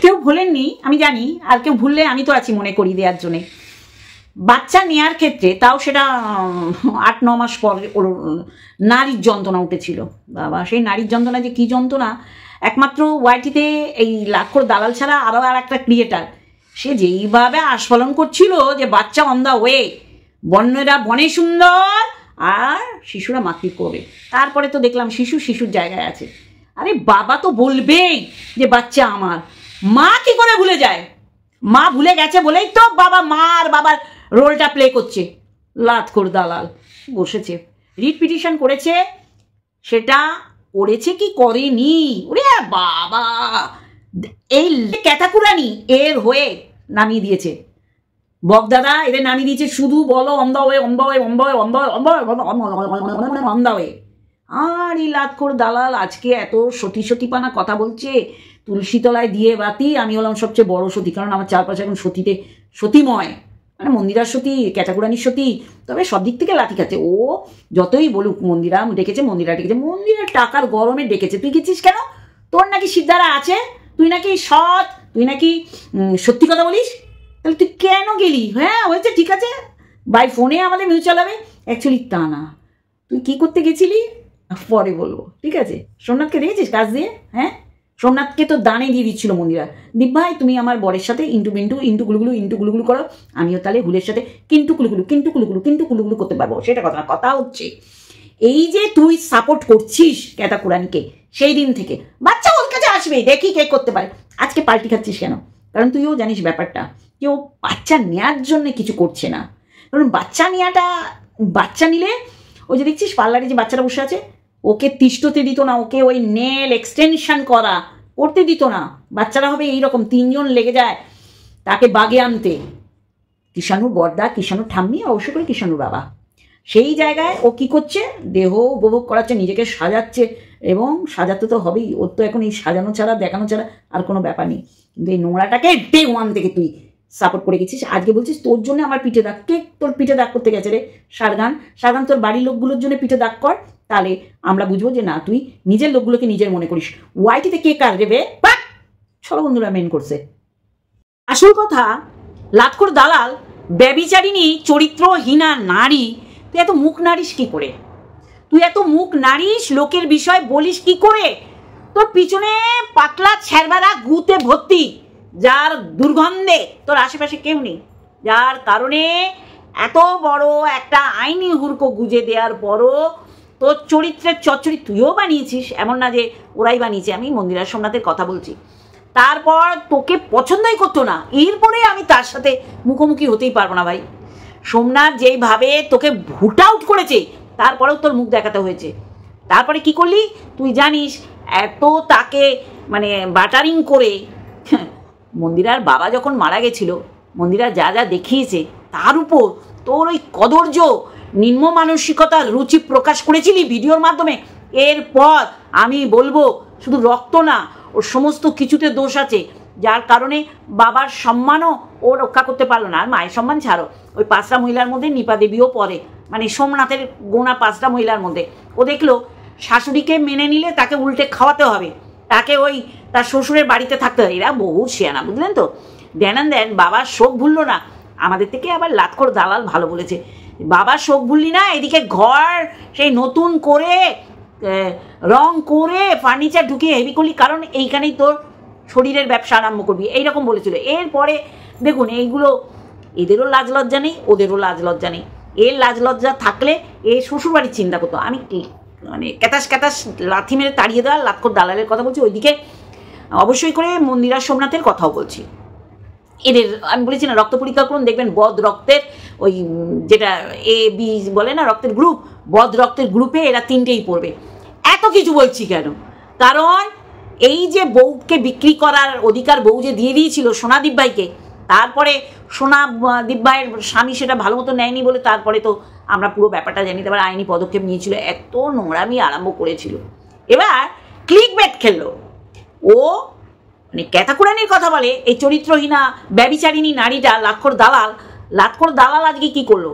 কেউ ভুলেননি আমি জানি, আর কেউ ভুললে আমি তো আছি মনে করি দেওয়ার জন্যে। বাচ্চা নেওয়ার ক্ষেত্রে তাও সেটা 8-9 মাস পর ওর নারীর যন্ত্রণা উঠেছিল। বাবা সেই নারীর যন্ত্রণা যে কী যন্ত্রণা, একমাত্র ওয়াইটিতে এই লাক্ষর দালাল ছাড়া আরও আর একটা ক্রিয়েটার, সে যেইভাবে আস্ফলন করছিল যে বাচ্চা অন দ্য ওয়ে, বন্যেরা বনে সুন্দর আর শিশুরা মাতৃ করবে। তারপরে তো দেখলাম শিশুর জায়গায় আছে। আরে বাবা তো বলবেই যে বাচ্চা আমার, মা কি করে ভুলে যায়? মা ভুলে গেছে বলেই তো বাবা বাবার রোলটা প্লে করছে। লাতখোর দালাল বসেছে, রিট পিটিশন করেছে, সেটা করেছে কি করেনি, ওরে বাবা এই ক্যাতাকুরানি এর হয়ে নামিয়ে দিয়েছে। বকদাদা এদের নামিয়ে দিয়েছে শুধু বলো on the way, on the way, on the way, on the way, on the way, on the way. আর এই লাতখোর দালাল আজকে এত সতীপানা কথা বলছে, তুলসীতলায় দিয়ে বাতি, আমি হলাম সবচেয়ে বড় সতী, কারণ আমার চারপাশে এখন সতীময়, মানে মন্দিরার সতী, ক্যাটাকুরানির সতী, তবে সব দিক থেকে লাথি খাচ্ছে। ও যতই বলুক মন্দিরা ডেকেছে, মন্দিরা টাকার গরমে ডেকেছে। তুই গেছিস কেন? তোর নাকি সিদ্ধারা আছে, তুই নাকি সৎ, তুই নাকি সত্যি কথা বলিস, তাহলে তুই কেন গেলি? হ্যাঁ হয়েছে, ঠিক আছে, বাই ফোনে আমাদের মিউচুয়াল হবে, অ্যাকচুয়ালি তা না। তুই কি করতে গেছিলি পরে বলবো, ঠিক আছে? সোমনাথকে দেখেছিস কাজ দিয়ে? হ্যাঁ, সোমনাথকে তো দানে দিয়ে দিচ্ছিল মন্দিরা, দীপ ভাই তুমি আমার বরের সাথে ইন্টু গুলুগুলু করো, আমিও তাহলে হুলের সাথে কিন্তু কুলুগুলু করতে পারবো। সেটা কথা হচ্ছে এই যে তুই সাপোর্ট করছিস ক্যাতাকুরানিকে, সেই দিন থেকে বাচ্চা ওর কাছে আসবে, দেখি কে করতে পারে। আজকে পাল্টি খাচ্ছিস কেন? কারণ তুইও জানিস ব্যাপারটা, যে ও বাচ্চা নেওয়ার জন্য কিছু করছে না। কারণ বাচ্চা নিলে ওই যে দেখছিস পার্লারে যে বাচ্চারা বসে আছে, ওকে তিষ্ঠতে দিত না, ওকে ওই নেল এক্সটেনশন করতে দিত না। বাচ্চারা হবে এইরকম, 3 জন লেগে যায় তাকে বাগে আনতে, কিষাণুর বর্দা, কিষাণুর ঠাম্মি, অবশ্য করে কিষাণুর বাবা। সেই জায়গায় ও কি করছে, দেহ উপভোগ করাচ্ছে, নিজেকে সাজাচ্ছে, এবং সাজাতে তো হবেই, ওর তো এখন এই সাজানো ছাড়া দেখানো ছাড়া আর কোনো ব্যাপার নেই। কিন্তু এই নোংরাটাকে ডে 1 থেকে তুই সাপোর্ট করে গেছিস। আজকে বলছিস তোর জন্য আমার পিঠে দাগ, কে তোর পিঠে দাগ করতে গেছে রে? সারগান তোর বাড়ির লোকগুলোর জন্য পিঠে দাগ কর, তাহলে আমরা বুঝবো যে না তুই নিজের লোকগুলোকে নিজের মনে করিস। ওয়াইটিতে কে কার রেবে চলো বন্ধুরা মেন করছে। আসল কথা, লাতখোর দালাল, ব্যভিচারিণী, চরিত্রহীনা নারী, তুই এত মুখ নাড়িস কি করে? লোকের বিষয় বলিস কি করে? তোর পিছনে পাতলা ছেড়বারা গুতে ভর্তি, যার দুর্গন্ধে তোর আশেপাশে কেউ নেই, যার কারণে এত বড় একটা আইনি হুড়কো গুজে দেওয়ার পরও তোর চরিত্রের চচ্চড়ি তুইও বানিয়েছিস, এমন না যে ওরাই বানিয়েছে। আমি মন্দিরা সোমনাথের কথা বলছি। তারপর তোকে পছন্দই করতো না, এরপরে আমি তার সাথে মুখোমুখি হতেই পারবো না ভাই। সোমনাথ যেইভাবে তোকে ভুট আউট করেছে, তারপরেও তোর মুখ দেখাতে হয়েছে। তারপরে কি করলি তুই জানিস, এত তাকে মানে বাটারিং করে, মন্দিরার বাবা যখন মারা গেছিল, মন্দিরা যা দেখিয়েছে, তার উপর তোর ওই কদর্য নিম্ন মানসিকতার রুচি প্রকাশ করেছিলি ভিডিওর মাধ্যমে। এরপর আমি বলবো, শুধু রক্ত না, ওর সমস্ত কিছুতে দোষ আছে, যার কারণে বাবার সম্মানও ও রক্ষা করতে পারলো না। আর মায়ের সম্মান ছাড়ো, ওই 5টা মহিলার মধ্যে নিপা দেবীও পড়ে, মানে সোমনাথের গোনা 5টা মহিলার মধ্যে। ও দেখলো শাশুড়িকে মেনে নিলে তাকে উল্টে খাওয়াতে হবে, তাকে ওই তার শ্বশুরের বাড়িতে থাকতে হবে। এরা বহু শেয়ানা, বুঝলেন তো? দেন বাবার শোক ভুললো না, আমাদের থেকে আবার লাতখোর দালাল ভালো বলেছে, বাবার শোক ভুললি না, এদিকে ঘর সেই নতুন করে রং করে ফার্নিচার ঢুকিয়ে হেভি করলি, কারণ এইখানেই তোর শরীরের ব্যবসা আরম্ভ করবি, এইরকম বলেছিল। এরপরে দেখুন এইগুলো, এদেরও লাজ লজ্জা নেই, ওদেরও লাজ লজ্জা নেই। এর লাজ লজ্জা থাকলে এ শ্বশুরবাড়ির চিন্তা করতো। আমি মানে ক্যাতাস লাথি মেরে তাড়িয়ে দেওয়ার লাতখোর দালালের কথা বলছি, ওইদিকে অবশ্যই করে মন্দিরা সোমনাথের কথাও বলছি। এদের আমি বলেছি না, রক্ত পরীক্ষা করুন, দেখবেন বদ রক্তের ওই যেটা A B বলে না রক্তের গ্রুপ, বদ রক্তের গ্রুপে এরা 3টেই পড়বে। এত কিছু বলছি কেন? কারণ এই যে বউকে বিক্রি করার অধিকার বউ যে দিয়ে দিয়েছিল সোনাদীপ ভাইকে, তারপরে সোনাদীপ ভাইয়ের স্বামী সেটা ভালো মতো নেয়নি বলে তারপরে তো আমরা পুরো ব্যাপারটা জানি, তারপরে আইনি পদক্ষেপ নিয়েছিল, এত নোংরামি আরম্ভ করেছিল। এবার ক্লিক ব্যাট খেললো ও, মানে ক্যাতাকুরানির কথা বলে এই চরিত্রহীনা ব্যভিচারিণী নারীটা লাতখোর দালাল আজকে কি করলো?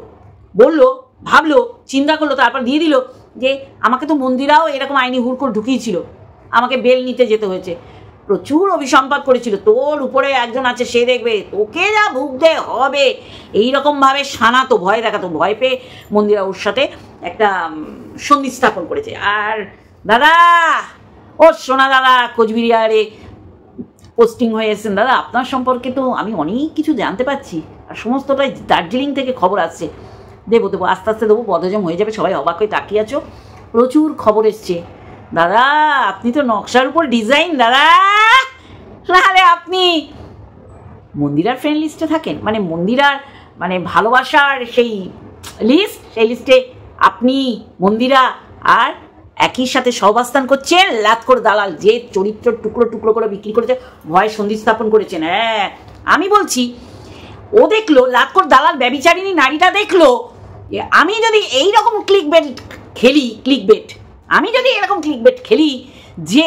বললো, ভাবলো, চিন্তা করলো, তারপর দিয়ে দিল যে আমাকে তো মন্দিরাও এরকম আইনি হুড়কোড় ঢুকিয়েছিল, আমাকে বেল নিতে যেতে হয়েছে। প্রচুর অভিসম্পাদ করেছিল, তোর উপরে একজন আছে সে দেখবে তোকে যা ভুগতে হবে, এইরকমভাবে সানাতো, ভয় দেখাতো। ভয় পেয়ে মন্দিরা ওর সাথে একটা সন্ধি স্থাপন করেছে। আর দাদা, ও সোনা দাদা কোচবিহারে পোস্টিং হয়ে এসেছেন, দাদা আপনার সম্পর্কে তো আমি অনেক কিছু জানতে পারছি, আর সমস্তটাই দার্জিলিং থেকে খবর আসছে। দেবো আস্তে আস্তে দেবো, বদহজম হয়ে যাবে, সবাই অবাক হয়ে তাকিয়ে আছো। প্রচুর খবর এসছে দাদা, আপনি তো নকশার উপর ডিজাইন দাদা, তাহলে আপনি মন্দিরার ফ্রেন্ড লিস্টে থাকেন, মানে মন্দিরার মানে ভালোবাসার সেই লিস্ট, সেই লিস্টে আপনি মন্দিরা আর একই সাথে সহবাস্থান করছেন লাতখোর দালাল, যে চরিত্র টুকরো টুকরো করে বিক্রি করেছে, ভয় সন্ধি স্থাপন করেছেন। হ্যাঁ আমি বলছি, ও দেখলো লাতখোর দালাল ব্যভিচারিণী নারীটা দেখলো যে আমি যদি এইরকম ক্লিকবেট খেলি যে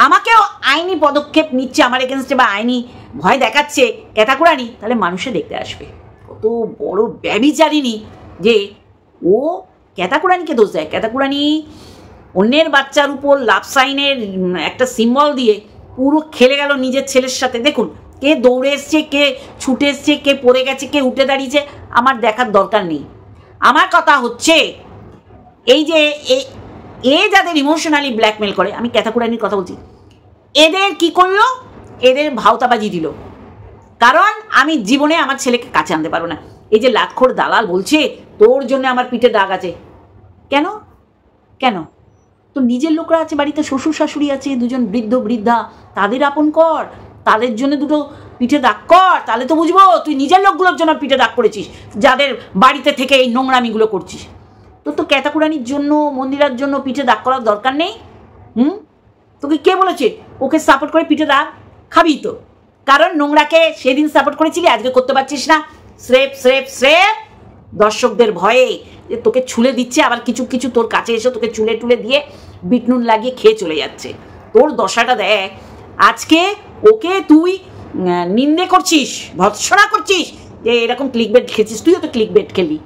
আমাকেও আইনি পদক্ষেপ নিচ্ছে আমার এগেনস্টে বা আইনি ভয় দেখাচ্ছে ক্যাতাকুরানি, তাহলে মানুষে দেখতে আসবে। কত বড় ব্যভিচারিণী যে ও ক্যাতাকুরানিকে দোষ দেয়। ক্যাতাকুরানি অন্যের বাচ্চার উপর লাভ সাইনের একটা সিম্বল দিয়ে পুরো খেলে গেল নিজের ছেলের সাথে। দেখুন কে দৌড়ে এসছে, কে ছুটে এসছে, কে পড়ে গেছে, কে উঠে দাঁড়িয়েছে, আমার দেখার দরকার নেই। আমার কথা হচ্ছে এই যে যাদের ইমোশনালি ব্ল্যাকমেল করে, আমি ক্যাতাকুরানির কথা বলছি, এদের কি করলো, এদের ভাওতাবাজি দিল। কারণ আমি জীবনে আমার ছেলেকে কাছে আনতে পারবো না। এই যে লাতখোর দালাল বলছে তোর জন্য আমার পিঠে দাগ আছে, কেন কেন? তো নিজের লোকরা আছে বাড়িতে, শ্বশুর শাশুড়ি আছে, দুজন বৃদ্ধ বৃদ্ধা, তাদের আপন কর, তাদের জন্য দুটো পিঠে দাগ কর, তাহলে তো বুঝবো তুই নিজের লোকগুলোর জন্য পিঠে দাগ করেছিস, যাদের বাড়িতে থেকে এই নোংরামিগুলো করছিস। তো ক্যাতাকুরানির জন্য, মন্দিরার জন্য পিঠে দাগ করার দরকার নেই। তোকে কে বলেছে ওকে সাপোর্ট করে পিঠে দাগ খাবি? তো কারণ নোংরাকে সেদিন সাপোর্ট করেছিলি, আজকে করতে পারছিস না। স্রেফ স্রেফ স্রেফ দর্শকদের ভয়ে যে তোকে ছুলে দিচ্ছে, আবার কিছু কিছু তোর কাছে এসে তোকে চুলে টুলে দিয়ে বিটনুন লাগিয়ে খেয়ে চলে যাচ্ছে। তোর দশাটা দেখ, আজকে ওকে তুই নিন্দে করছিস, ভৎসনা করছিস যে এরকম ক্লিকবেট খেলছিস। তুইও তো ক্লিকবেট খেললি,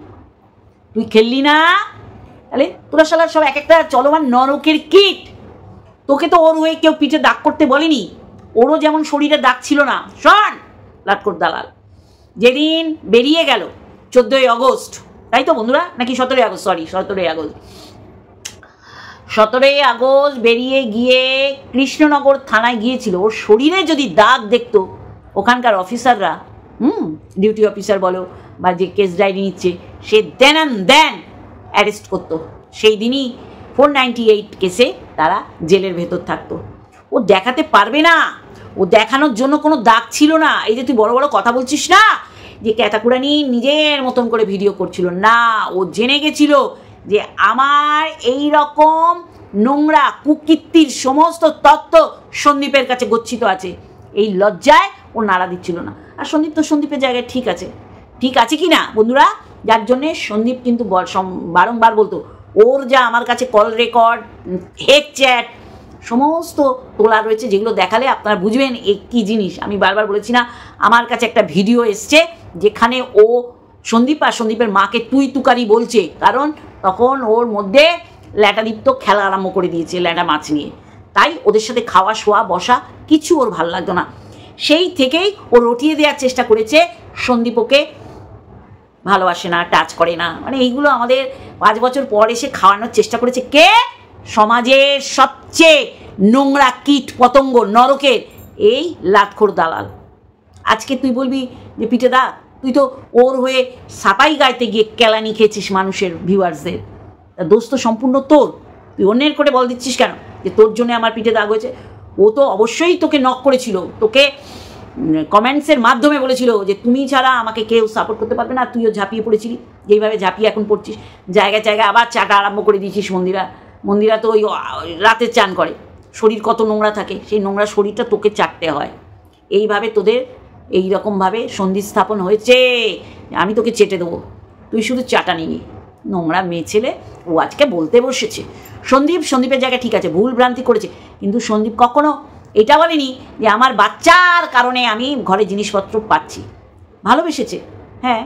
তুই খেললি না? তাহলে তোরা শালা সব এক একটা চলমান নরকের কীট। তোকে তো ওর হয়ে কেউ পিঠে দাগ করতে বলেনি, ওরও যেমন শরীরে দাগ ছিল না। শোন লাতখোর দালাল, যেদিন বেরিয়ে গেল 14ই আগস্ট, তাই তো বন্ধুরা, নাকি 17ই আগস্ট, সরি 17ই আগস্ট, 17ই আগস্ট বেরিয়ে গিয়ে কৃষ্ণনগর থানায় গিয়েছিল। ওর শরীরে যদি দাগ দেখতো ওখানকার অফিসাররা, ডিউটি অফিসার বলো বা যে কেস ডায়েরি নিচ্ছে, সে দেন অ্যারেস্ট করতো। সেই দিনই 498 কেসে তারা জেলের ভেতর থাকতো। ও দেখাতে পারবে না, ও দেখানোর জন্য কোনো দাগ ছিল না। এই যে তুই বড় বড় কথা বলছিস না যে ক্যাতাকুরানি নিজের মতন করে ভিডিও করছিল না, ও জেনে গেছিল যে আমার এই রকম নোংরা কুকীর্তির সমস্ত তত্ত্ব সন্দীপের কাছে গচ্ছিত আছে। এই লজ্জায় ও নাড়া দিচ্ছিল না। আর সন্দীপ তো সন্দীপের জায়গায় ঠিক আছে কি না বন্ধুরা? যার জন্যে সন্দীপ কিন্তু বারংবার বলতো ওর যা আমার কাছে কল রেকর্ড, হেক চ্যাট সমস্ত তোলা রয়েছে, যেগুলো দেখালে আপনারা বুঝবেন এ কী জিনিস। আমি বারবার বলেছি না, আমার কাছে একটা ভিডিও এসছে যেখানে ও সন্দীপ আর সন্দীপের মাকে তুই তুকারি বলছে, কারণ তখন ওর মধ্যে ল্যাটাদীপ্ত খেলা আরম্ভ করে দিয়েছে ল্যাটা মাছ নিয়ে। তাই ওদের সাথে খাওয়া শোয়া বসা কিছু ওর ভালো লাগতো না। সেই থেকেই ও রটিয়ে দেওয়ার চেষ্টা করেছে সন্দীপ ওকে ভালোবাসে না, টাচ করে না, মানে এইগুলো আমাদের 5 বছর পর এসে খাওয়ানোর চেষ্টা করেছে কে? সমাজের সবচেয়ে নোংরা কীট পতঙ্গ নরকের এই লাতখোর দালাল। আজকে তুই বলবি যে পিঠে দা, তুই তো ওর হয়ে সাপাই গাইতে গিয়ে কেলানি খেয়েছিস মানুষের, ভিউয়ার্সদের। দোষ তো সম্পূর্ণ তোর। তুই অন্যের করে বল দিচ্ছিস কেন যে তোর জন্য আমার পিঠে দাগ হয়েছে? ও তো অবশ্যই তোকে নক করেছিল, তোকে কমেন্টসের মাধ্যমে বলেছিল যে তুমি ছাড়া আমাকে কেউ সাপোর্ট করতে পারবে না। তুইও ঝাঁপিয়ে পড়েছিলি, যেইভাবে ঝাঁপিয়ে এখন পড়ছিস, জায়গায় জায়গায় আবার চাটা আরম্ভ করে দিয়েছিস। মন্দিরা তো ওই রাতে চান করে, শরীর কত নোংরা থাকে, সেই নোংরা শরীরটা তোকে চাটতে হয়। এইভাবে তোদের এইরকমভাবে সন্ধি স্থাপন হয়েছে, আমি তোকে চেটে দেবো, তুই শুধু চাটা নিবি। নোংরা মেয়ে ছেলে। ও আজকে বলতে বসেছে সন্দীপের জায়গায় ঠিক আছে, ভুল ভ্রান্তি করেছে, কিন্তু সন্দীপ কখনো এটা বলেনি যে আমার বাচ্চার কারণে আমি ঘরে জিনিসপত্র পাচ্ছি। ভালোবেসেছে, হ্যাঁ,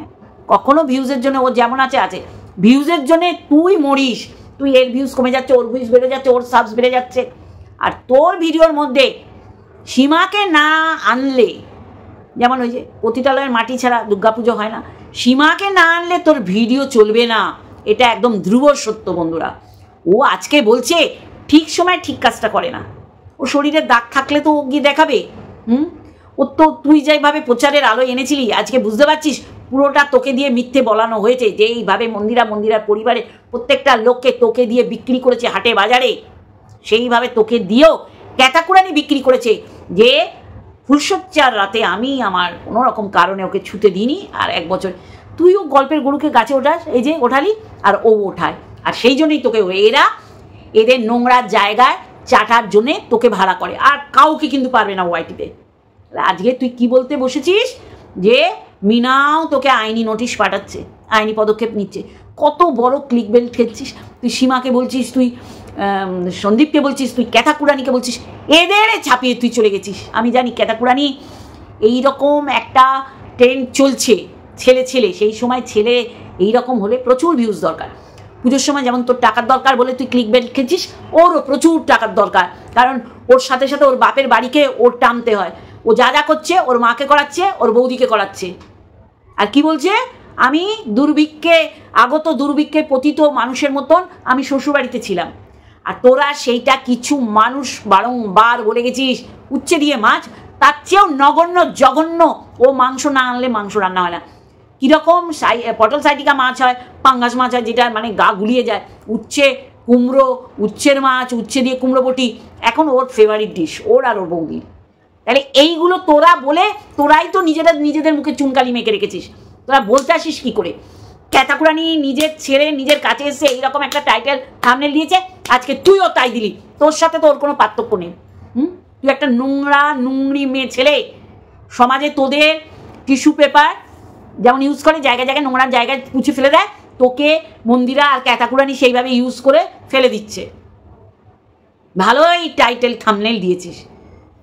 কখনো ভিউজের জন্য ও যেমন আছে, ভিউজের জন্যে তুই মরিস, তুই এর ভিউজ কমে যাচ্ছে, ওর ভিউজ বেড়ে যাচ্ছে, ওর সাবস বেড়ে যাচ্ছে, আর তোর ভিডিওর মধ্যে সীমাকে না আনলে, যেমন ওই যে পতিতালয়ের মাটি ছাড়া দুর্গাপুজো হয় না, সীমাকে না আনলে তোর ভিডিও চলবে না। এটা একদম ধ্রুব সত্য বন্ধুরা। ও আজকে বলছে ঠিক সময় ঠিক কাজটা করে না। ও শরীরের দাগ থাকলে তো ও গিয়ে দেখাবে। ও তো তুই যেভাবে প্রচারের আলো এনেছিলি, আজকে বুঝতে পারছিস পুরোটা তোকে দিয়ে মিথ্যে বলানো হয়েছে, যে এইভাবে মন্দিরার পরিবারে প্রত্যেকটা লোককে তোকে দিয়ে বিক্রি করেছে হাটে বাজারে, সেইভাবে তোকে দিয়েও ক্যাতাকুরানি বিক্রি করেছে যে ফুলসজ্জার রাতে আমি আমার কোনো রকম কারণে ওকে ছুতে দিইনি, আর 1 বছর তুইও গল্পের গরুকে গাছে ওঠাস, এই যে ওঠালি, আর ও ওঠায়, আর সেই জন্যই তোকে এদের নোংরা জায়গায় চাটার জন্যে তোকে ভাড়া করে, আর কাউকে কিন্তু পারবে না ওয়াইটিতে। আজকে তুই কি বলতে বসেছিস যে মিনাও তোকে আইনি নোটিশ পাঠাচ্ছে, আইনি পদক্ষেপ নিচ্ছে। কত বড় ক্লিক বেল্ট খেলছিস তুই। সীমাকে বলছিস, তুই সন্দীপকে বলছিস, তুই ক্যাতাকুরানিকে বলছিস, এদের ছাপিয়ে তুই চলে গেছিস। আমি জানি ক্যাতাকুরানি এইরকম একটা ট্রেন্ড চলছে, ছেলে সেই সময় ছেলে এইরকম হলে প্রচুর ভিউজ দরকার। পুজোর সময় যেমন তোর টাকার দরকার বলে তুই ক্লিক বেল্ট খেলছিস, ওরও প্রচুর টাকার দরকার, কারণ ওর সাথে সাথে ওর বাপের বাড়িকে ওর টানতে হয়। ও যা করছে ওর মাকে করাচ্ছে, ওর বৌদিকে করাচ্ছে। আর কি বলছে, আমি আগত দুর্ভিক্ষে পতিত মানুষের মতন আমি শ্বশুরবাড়িতে ছিলাম, আর তোরা সেইটা কিছু মানুষ বারংবার বলে গেছিস উচ্ছে দিয়ে মাছ, তার চেয়েও নগণ্য জঘন্য ও মাংস না আনলে মাংস রান্না হয় না। কীরকম পটল সাইটিকা মাছ হয়, পাঙ্গাস মাছ হয়, যেটা মানে গা গুলিয়ে যায়, উচ্ছে কুমড়ো, উচ্ছের মাছ, উচ্ছে দিয়ে কুমড়ো বটি, এখন ওর ফেভারিট ডিশ, ওর আর ওর বৌদির। তাহলে এইগুলো তোরা বলে তোরাই তো নিজেদের মুখে চুনকালি মেখে রেখেছিস। তোরা বলতে আসিস কী করে? ক্যাতাকুরানি নিজের ছেড়ে নিজের কাছে এসে এইরকম একটা টাইটেল থাম্বনেল দিয়েছে, আজকে তুইও তাই দিলি। তোর সাথে তো ওর কোনো পার্থক্য নেই। তুই একটা নোংরি মেয়ে ছেলে। সমাজে তোদের টিস্যু পেপার যেমন ইউজ করে জায়গায় নোংরা জায়গায় পুছে ফেলে দেয়, তোকে মন্দিরা আর ক্যাতাকুরানি সেইভাবে ইউজ করে ফেলে দিচ্ছে। ভালোই টাইটেল থাম্বনেল দিয়েছিস,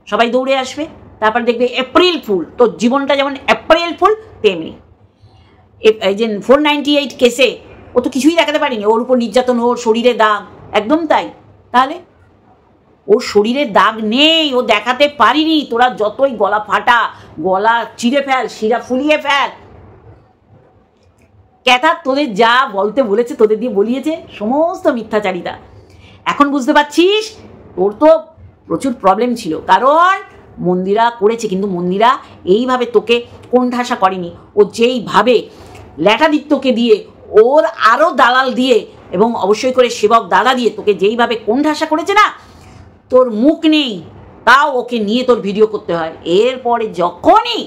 সবাই দৌড়ে আসবে, তারপর দেখবে এপ্রিল ফুল। তোর জীবনটা যেমন এপ্রিল ফুল তেমনি। এই যে 498 কেসে ও তো কিছুই দেখাতে পারিনি, ওর উপর নির্যাতন, ওর শরীরে দাগ, একদম তাই। তাহলে ওর শরীরে দাগ নেই, ও দেখাতে পারিনি। তোরা যতই গলা ফাটা, গলা চিড়ে ফেল, শিরা ফুলিয়ে ফেল, ক্যাথা তোদের যা বলতে বলেছে, তোদের দিয়ে বলিয়েছে, সমস্ত মিথ্যাচারিতা। এখন বুঝতে পারছিস তোর তো প্রচুর প্রবলেম ছিল, কারণ মন্দিরা করেছে, কিন্তু মন্দিরা এইভাবে তোকে কোণঠাসা করেনি। ও যেইভাবে ল্যাটাদিত্যকে দিয়ে, ওর আরও দালাল দিয়ে, এবং অবশ্যই করে সেবক দাদা দিয়ে তোকে যেইভাবে কোণঠাসা করেছে না, তোর মুখ নেই, তাও ওকে নিয়ে তোর ভিডিও করতে হয়। এরপরে যখনই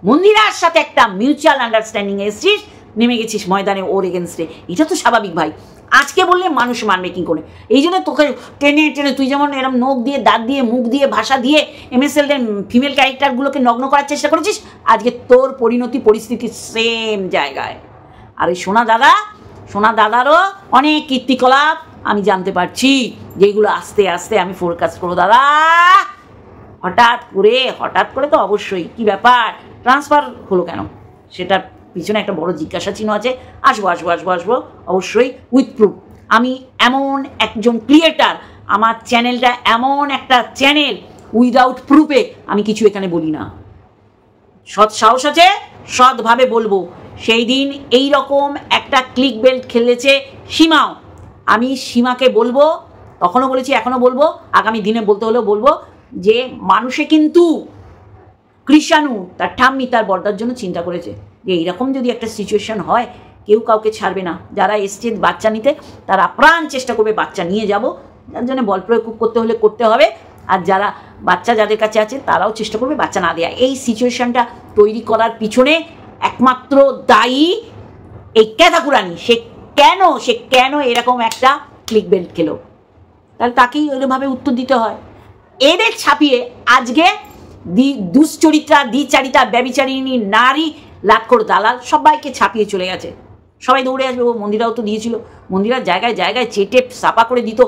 মন্দিরার সাথে একটা মিউচুয়াল আন্ডারস্ট্যান্ডিং এসছিস, নেমে গেছিস ময়দানে ওর এগেনস্টে। এটা তো স্বাভাবিক ভাই, আজকে বললে মানুষ মানবে কী করে? এই জন্য তোকে টেনে তুই যেমন এরম নখ দিয়ে, দাঁত দিয়ে, মুখ দিয়ে, ভাষা দিয়ে MSLদের ফিমেল ক্যারেক্টারগুলোকে নগ্ন করার চেষ্টা করেছিস, আজকে তোর পরিস্থিতি সেম জায়গায়। আর ওই সোনা দাদারও অনেক কীর্তিকলাপ আমি জানতে পারছি, যেগুলো আস্তে আস্তে আমি ফোরকাস্ট করবো। দাদা হঠাৎ করে তো অবশ্যই কি ব্যাপার, ট্রান্সফার হলো কেন, সেটার পিছনে একটা বড় জিজ্ঞাসা চিহ্ন আছে। আসবো অবশ্যই উইথ প্রুফ। আমি এমন একজন ক্রিয়েটার, আমার চ্যানেলটা এমন একটা চ্যানেল, উইদাউট প্রুফে আমি কিছু এখানে বলি না। সৎ সাহস আছে, সৎভাবে বলবো। সেই দিন এই রকম একটা ক্লিক বেল্ট খেলেছে সীমাও। আমি সীমাকে বলবো, তখনও বলেছি, এখনও বলবো, আগামী দিনে বলতে হলেও বলবো, যে মানুষে কিন্তু কৃষাণু তার ঠাম্মি তার বর্দার জন্য চিন্তা করেছে যে এইরকম যদি একটা সিচুয়েশন হয়, কেউ কাউকে ছাড়বে না। যারা এসছে বাচ্চা নিতে, তারা আপ্রাণ চেষ্টা করবে বাচ্চা নিয়ে যাব, যার জন্য বল প্রয়োগ করতে হলে করতে হবে। আর যারা বাচ্চা যাদের কাছে আছে, তারাও চেষ্টা করবে বাচ্চা না দেয়া। এই সিচুয়েশনটা তৈরি করার পিছনে একমাত্র দায়ী এই ক্যাতাকুরানি। সে কেন এরকম একটা ক্লিক বেল্ট খেলো, তাহলে তাকেই ওইভাবে উত্তর দিতে হয়। এদের ছাপিয়ে আজকে দুশ্চরিত্রা, দ্বিচারিতা, ব্যভিচারিণী, নারী, লাটখোর দালাল সবাইকে ছাপিয়ে চলে গেছে। সবাই দৌড়ে আসবে। ও মন্দিরাও তো দিয়েছিল, মন্দিরা জায়গায় জায়গায় চেটে সাপা করে দিত,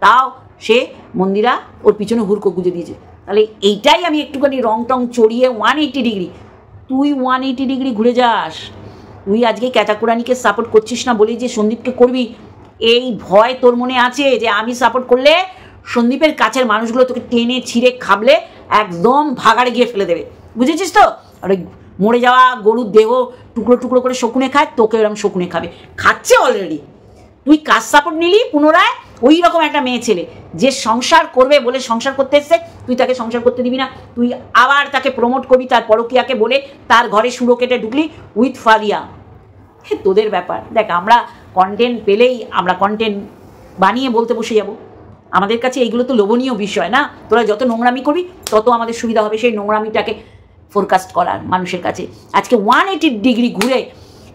তাও সে মন্দিরা ওর পিছনে হুড়কো গুঁজে দিয়েছে। তাহলে এইটাই আমি একটুখানি রং টং চড়িয়ে 180 ডিগ্রি, তুই 180 ডিগ্রি ঘুরে যাস। তুই আজকে ক্যাতাকুরানিকে সাপোর্ট করছিস না বলেই যে সন্দীপকে করবি, এই ভয় তোর মনে আছে যে আমি সাপোর্ট করলে সন্দীপের কাছের মানুষগুলো তোকে টেনে ছিঁড়ে খাবলে একদম ভাগাড়ে গিয়ে ফেলে দেবে, বুঝেছিস তো? আর ওই মরে যাওয়া গরুর দেহ টুকরো টুকরো করে শকুনে খায়, তোকে এরকম শকুনে খাবে, খাচ্ছে অলরেডি। তুই কাজ সাপোর্ট নিলি পুনরায় ওই রকম একটা মেয়ে ছেলে যে সংসার করবে বলে সংসার করতে এসছে, তুই তাকে সংসার করতে দিবি না, তুই আবার তাকে প্রমোট করবি তার পরকীয়াকে বলে, তার ঘরে সুরো কেটে ঢুকলি উইথ ফারিয়া। তোদের ব্যাপার দেখ, আমরা কন্টেন্ট পেলেই আমরা কন্টেন্ট বানিয়ে বলতে বসে যাব। আমাদের কাছে এইগুলো তো লোভনীয় বিষয় না, তোরা যত নোংরামি করবি তত আমাদের সুবিধা হবে সেই নোংরামিটাকে ফোরকাস্ট করার মানুষের কাছে। আজকে 180 ডিগ্রি ঘুরে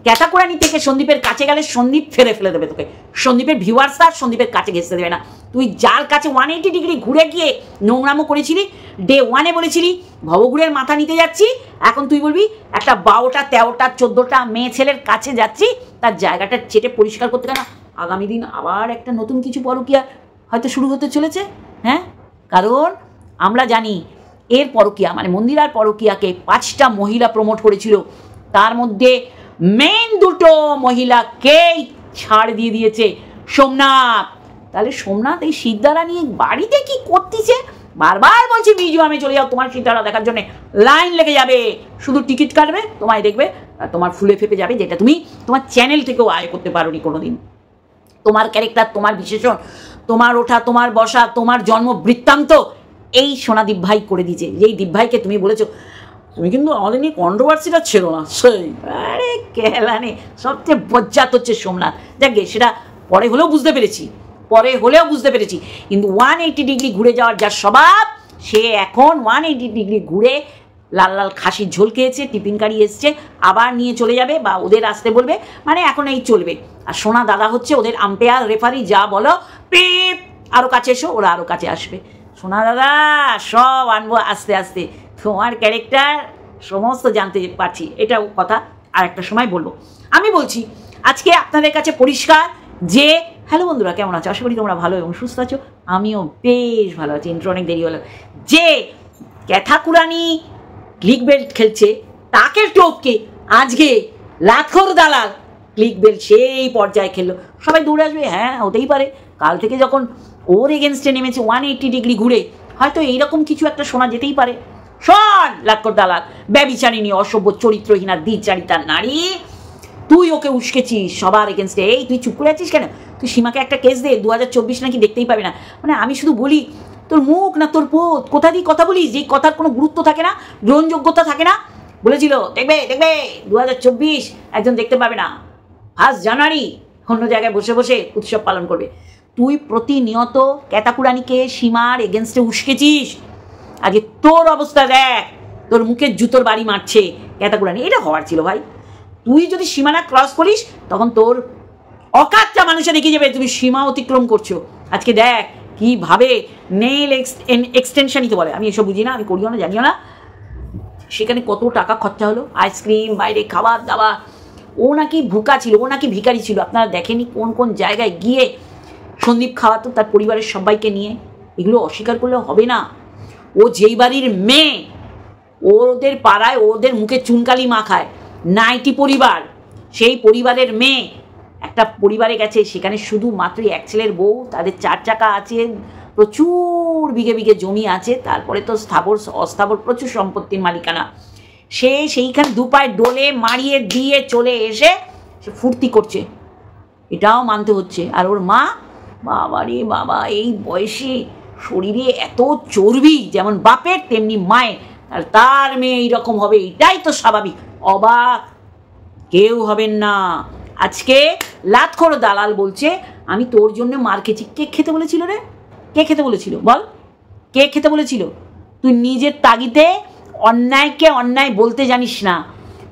ক্যাটাকুরানি থেকে সন্দীপের কাছে গেলে সন্দীপ ফেলে দেবে তোকে, সন্দীপের ভিউয়ার্স আর সন্দীপের কাছে ঘেঁচতে দেবে না। তুই যার কাছে 180 ডিগ্রি ঘুরে গিয়ে নোংরামো করেছিলি, ডে 1-এ বলেছিলি ভবঘুরের মাথা নিতে যাচ্ছি, এখন তুই বলবি একটা 12টা 13টা 14টা মেয়ে ছেলের কাছে যাচ্ছি তার জায়গাটা চেটে পরিষ্কার করতে, কেন আগামী দিন আবার একটা নতুন কিছু পরকীয়া হয়তো শুরু হতে চলেছে। হ্যাঁ, কারণ আমরা জানি এর পরকীয়া মানে মন্দিরার পরকীয়াকে 5টা মহিলা প্রমোট করেছিল, তার মধ্যে মেন 2টো মহিলাকেই ছাড় দিয়ে দিয়েছে সোমনাথ। তাহলে সোমনাথ এই সিদ্ধারা নিয়ে বাড়িতে কি করতেছে? বারবার বলছি মিউজিয়ামে চলে যাও, তোমার সিদ্ধারা দেখার জন্য লাইন লেগে যাবে, শুধু টিকিট কাটবে, তোমায় দেখবে আর তোমার ফুলে ফেপে যাবে, যেটা তুমি তোমার চ্যানেল থেকেও আয় করতে পারোনি কোনোদিন। তোমার ক্যারেক্টার, তোমার বিশেষণ, তোমার ওঠা, তোমার বসা, তোমার জন্ম বৃত্তান্ত এই সোনাদীপ ভাই করে দিয়েছে। যেই দীপ ভাইকে তুমি বলেছো তুমি কিন্তু আমাদের নিয়ে কন্ট্রোভার্সিটা ছিল না, সেই আরে কেলানে সবচেয়ে বজ্জাত হচ্ছে সোমনাথ। যাকে সেটা পরে হলেও বুঝতে পেরেছি, কিন্তু 180 ডিগ্রি ঘুরে যাওয়ার যার স্বভাব, সে এখন 180 ডিগ্রি ঘুরে লাল লাল খাসির ঝোল খেয়েছে, টিফিন কারি এসছে, আবার নিয়ে চলে যাবে বা ওদের আসতে বলবে, মানে এখন এই চলবে। আর সোনা দাদা হচ্ছে ওদের আম্পায়ার রেফারি, যা বলো পিপ আরও কাছে এসো, ওরা আরও কাছে আসবে। সোনা দাদা সব আনবো আস্তে আস্তে, তোমার ক্যারেক্টার সমস্ত জানতে পারছি, এটাও কথা আর একটা সময় বলবো। আমি বলছি আজকে আপনাদের কাছে পরিষ্কার যে হ্যালো বন্ধুরা, কেমন আছো? আশা করি তোমরা ভালো এবং সুস্থ আছো, আমিও বেশ ভালো আছি। ইন্ট্রো অনেক দেরি হলো। যে ক্যাথাকুরানি ক্লিক বেল্ট খেলছে তাকে টপকে আজকে লাতখোর দালাল ক্লিক বেল্ট সেই পর্যায়ে খেললো, সবাই দৌড়ে আসবে। হ্যাঁ, হতেই পারে কাল থেকে যখন ওর এগেনস্টে নেমেছে 180 ডিগ্রি ঘুরে, হয়তো এইরকম কিছু একটা শোনা যেতেই পারে। শোন লাতখোর দালাল, ব্যভিচারিণী, অসভ্য, চরিত্রহীনা, দ্বিচারিতার নারী, তুই ওকে উস্কেছিস সবার এগেনস্টে। এই তুই চুপ করে আছিস কেন? তুই সীমাকে একটা কেস দে, 2024 নাকি দেখতেই পাবে না। মানে আমি শুধু বলি তোর মুখ না তোর পোত, কোথা দিয়ে কথা বলিস যেই কথার কোনো গুরুত্ব থাকে না, গ্রহণযোগ্যতা থাকে না। বলেছিল দেখবে 2024 একজন দেখতে পাবে না, 1 জানুয়ারি অন্য জায়গায় বসে বসে উৎসব পালন করবে। তুই প্রতিনিয়ত ক্যাতাকুরানিকে সীমার এগেনস্টে উস্কেছিস, আগে তোর অবস্থা দেখ, তোর মুখের জুতোর বাড়ি মারছে ক্যাতাকুরানি। এটা হওয়ার ছিল ভাই, তুই যদি সীমানা ক্রস করিস তখন তোর অকাতটা মানুষে দেখে যাবে তুমি সীমা অতিক্রম করছো। আজকে দেখ কীভাবে নেইল এক্সটেনশনই তো বলে, আমি এসব বুঝি না, আমি করিও না, জানিও না, সেখানে কত টাকা খরচা হলো, আইসক্রিম, বাইরে খাবার দাবার। ও নাকি ভুকা ছিল, ও নাকি ভিখারি ছিল, আপনারা দেখেনি কোন কোন জায়গায় গিয়ে সন্দীপ খাওয়াতো তার পরিবারের সবাইকে নিয়ে। এগুলো অস্বীকার করলে হবে না। ও যেই বাড়ির মেয়ে, ওদের পাড়ায় ওদের মুখে চুনকালি মাখায়, নাইটি পরিবার, সেই পরিবারের মেয়ে একটা পরিবারে গেছে, সেখানে শুধুমাত্র এক ছেলের বউ, তাদের 4 চাকা আছে, প্রচুর বিঘে বিঘে জমি আছে, তারপরে তো স্থাবর অস্থাবর প্রচুর সম্পত্তির মালিকানা। সে সেইখানে 2 পায়ে ডোলে মারিয়ে দিয়ে চলে এসে সে ফুর্তি করছে, এটাও মানতে হচ্ছে। আর ওর মা, বাবারে বাবা, এই বয়সে শরীরে এত চর্বি, যেমন বাপের তেমনি মায়ের, আর তার মেয়ে এইরকম হবে, এটাই তো স্বাভাবিক। অবাক কেউ হবেন না। আজকে লাতখোর দালাল বলছে আমি তোর জন্য মার খেয়েছি। কে খেতে বলেছিল রে? কে খেতে বলেছিল বল? কে খেতে বলেছিল? তুই নিজের তাগিদে অন্যায়কে অন্যায় বলতে জানিস না।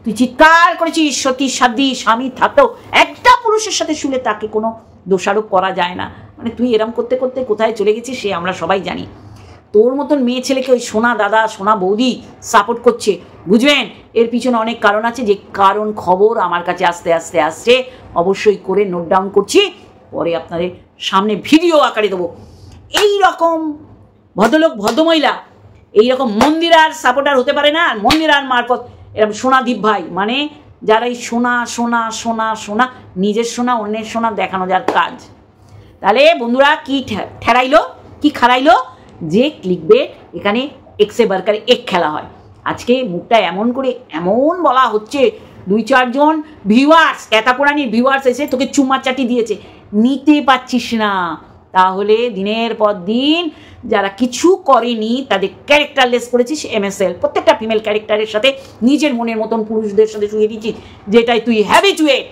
তুই চিৎকার করেছিস সতী সাধ্বী স্বামী থাকতেও একটা পুরুষের সাথে শুলে তাকে কোনো দোষারোপ করা যায় না। মানে তুই এরম করতে করতে কোথায় চলে গেছিস সে আমরা সবাই জানি। তোর মতন মেয়ে ছেলেকে ওই সোনা দাদা সোনা বৌদি সাপোর্ট করছে, বুঝবেন এর পিছনে অনেক কারণ আছে, যে কারণ খবর আমার কাছে আস্তে আস্তে আসছে, অবশ্যই করে নোট ডাউন করছি, পরে আপনাদের সামনে ভিডিও আকারে দেবো। এই রকম ভদ্রলোক ভদ্রমহিলা এইরকম মন্দিরার সাপোর্টার হতে পারে না। আর মন্দিরার মারফত এরকম সোনাদীপ ভাই, মানে যারা এই সোনা সোনা সোনা সোনা, নিজের সোনা অন্যের সোনা দেখানো যার কাজ। তাহলে বন্ধুরা কি ঠেরাইলো, কি খারাইলো? যে ক্লিকবেট, এখানে এক্সে বার্কারে এক খেলা হয়। আজকে মুখটা এমন করে এমন বলা হচ্ছে, 2-4 জন ভিউয়ার্স, ক্যাতাপুরানির ভিউয়ার্স এসে তোকে চুমাচাটি দিয়েছে, নিতে পারছিস না। তাহলে দিনের পর দিন যারা কিছু করেনি তাদের ক্যারেক্টারলেস করেছিস। MSL প্রত্যেকটা ফিমেল ক্যারেক্টারের সাথে নিজের মনের মতন পুরুষদের সাথে শুয়ে দিচ্ছিস, যেটাই তুই হ্যাবিচুয়েট।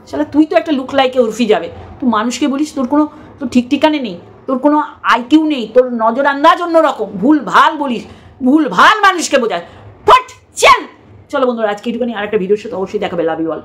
শালা তুই তো একটা লুক লাইকে উর্ফি যাবে। তুই মানুষকে বলিস তোর ঠিক ঠিকানে নেই, তোর কোনো আইকিউ নেই, তোর নজর আন্দাজ অন্যরকম, ভুল ভাল বলিস, ভুল ভাল মানুষকে বোঝায়। চলো বন্ধুরা, আজকে একটুখানি আর একটা ভিডিওর সাথে অবশ্যই দেখাবে। Love you all.